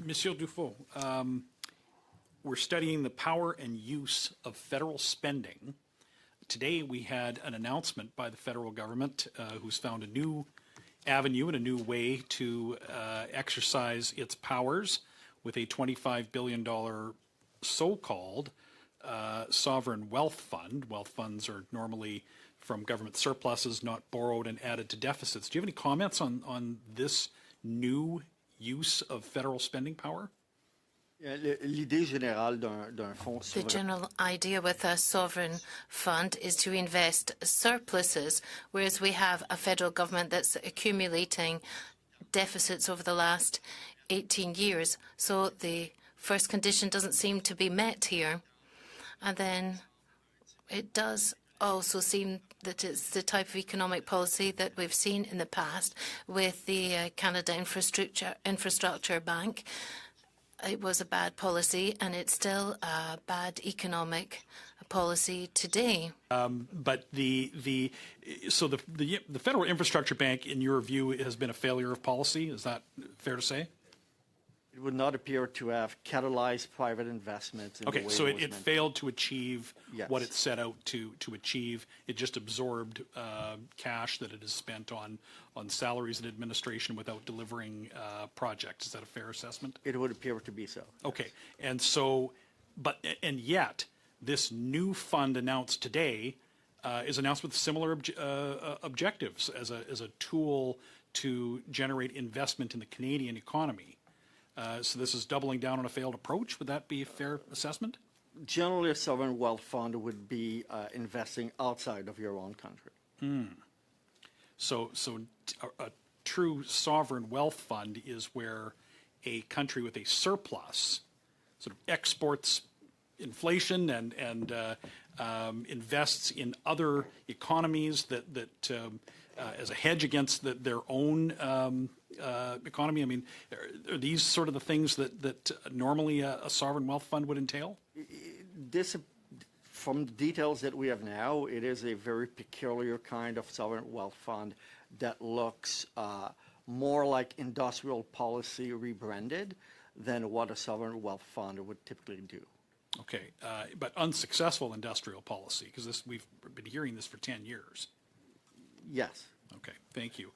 Monsieur Dufault, we're studying the power and use of federal spending. Today we had an announcement by the federal government who's found a new avenue and a new way to exercise its powers with a $25 billion so-called sovereign wealth fund. Wealth funds are normally from government surpluses, not borrowed and added to deficits. Do you have any comments on this new use of federal spending power? L'idée générale d'un fonds The souverain. general idea with a sovereign fund is to invest surpluses, whereas we have a federal government that's accumulating deficits over the last 18 years. So the first condition doesn't seem to be met here. And then it does also seem that it's the type of economic policy that we've seen in the past with the Canada Infrastructure Bank. It was a bad policy, and it's still a bad economic policy today. But the Federal Infrastructure Bank, in your view, has been a failure of policy. Is that fair to say? It would not appear to have catalyzed private investment. Okay, so it failed to achieve Yes. what it set out to achieve. It just absorbed cash that it has spent on salaries and administration without delivering projects. Is that a fair assessment? It would appear to be so. Okay, and yet this new fund announced today is announced with similar objectives as a tool to generate investment in the Canadian economy. So this is doubling down on a failed approach. Would that be a fair assessment? Generally, a sovereign wealth fund would be investing outside of your own country. So a true sovereign wealth fund is where a country with a surplus sort of exports inflation and invests in other economies that as a hedge against their own economy. I mean, are these sort of the things that normally a sovereign wealth fund would entail? This, from the details that we have now, it is a very peculiar kind of sovereign wealth fund that looks more like industrial policy rebranded than what a sovereign wealth fund would typically do. Okay, but unsuccessful industrial policy, because we've been hearing this for 10 years. Yes. Okay, thank you.